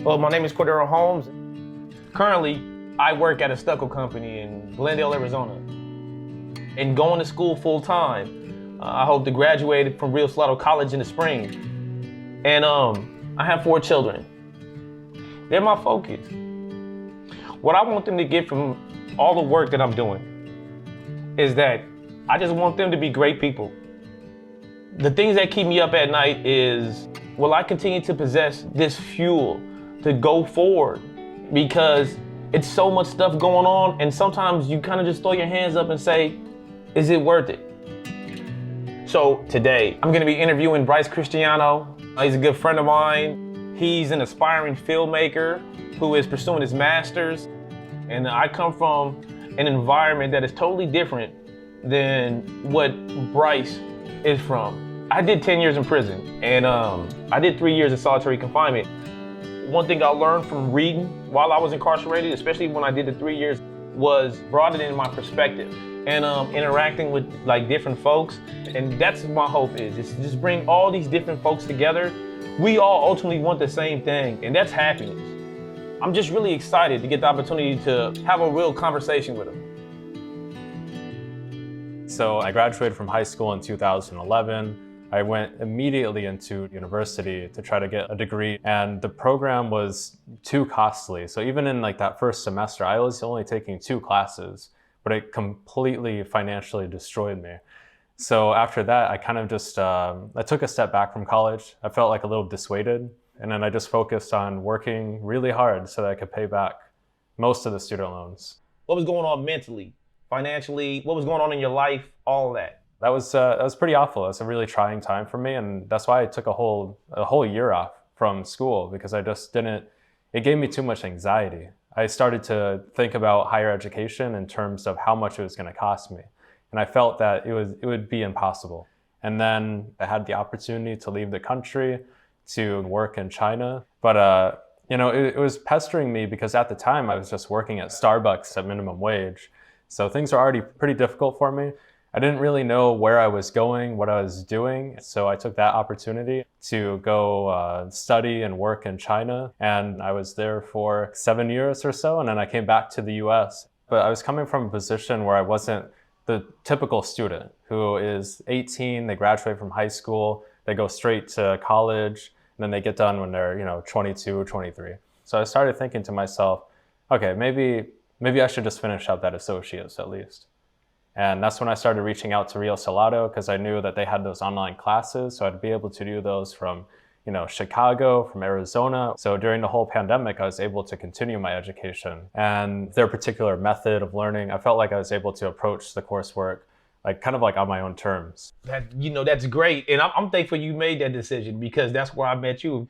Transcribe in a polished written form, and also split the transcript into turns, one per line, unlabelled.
Well, my name is Cordero Holmes. Currently, I work at a stucco company in Glendale, Arizona. And going to school full time. I hope to graduate from Rio Salado College in the spring. And I have 4 children. They're my focus. What I want them to get from all the work that I'm doing is that I just want them to be great people. The things that keep me up at night is, will I continue to possess this fuel to go forward? Because it's so much stuff going on, and sometimes you kind of just throw your hands up and say, is it worth it? So today, I'm gonna be interviewing Bryce Cristiano. He's a good friend of mine. He's an aspiring filmmaker who is pursuing his master's. And I come from an environment that is totally different than what Bryce is from. I did 10 years in prison, and I did 3 years in solitary confinement. One thing I learned from reading while I was incarcerated, especially when I did the 3 years, was broadening my perspective and interacting with like different folks. And that's what my hope is just bring all these different folks together. We all ultimately want the same thing, and that's happiness. I'm just really excited to get the opportunity to have a real conversation with them.
So I graduated from high school in 2011. I went immediately into university to try to get a degree, and the program was too costly. So even in like that first semester, I was only taking 2 classes, but it completely financially destroyed me. So after that, I kind of just, I took a step back from college. I felt like a little dissuaded. And then I just focused on working really hard so that I could pay back most of the student loans.
What was going on mentally, financially? What was going on in your life? All of that.
That was pretty awful. It was a really trying time for me, and that's why I took a whole year off from school, because I just didn't. It gave me too much anxiety. I started to think about higher education in terms of how much it was going to cost me, and I felt that it would be impossible. And then I had the opportunity to leave the country to work in China, but it was pestering me because at the time I was just working at Starbucks at minimum wage, so things were already pretty difficult for me. I didn't really know where I was going, what I was doing, so I took that opportunity to go study and work in China, and I was there for 7 years or so, and then I came back to the US. But I was coming from a position where I wasn't the typical student who is 18, they graduate from high school, they go straight to college, and then they get done when they're 22 or 23. So I started thinking to myself, okay, maybe I should just finish out that associate's at least. And that's when I started reaching out to Rio Salado, because I knew that they had those online classes, so I'd be able to do those from Chicago, from Arizona. So during the whole pandemic, I was able to continue my education. And their particular method of learning, I felt like I was able to approach the coursework kind of on my own terms.
That's great. And I'm thankful you made that decision, because that's where I met you.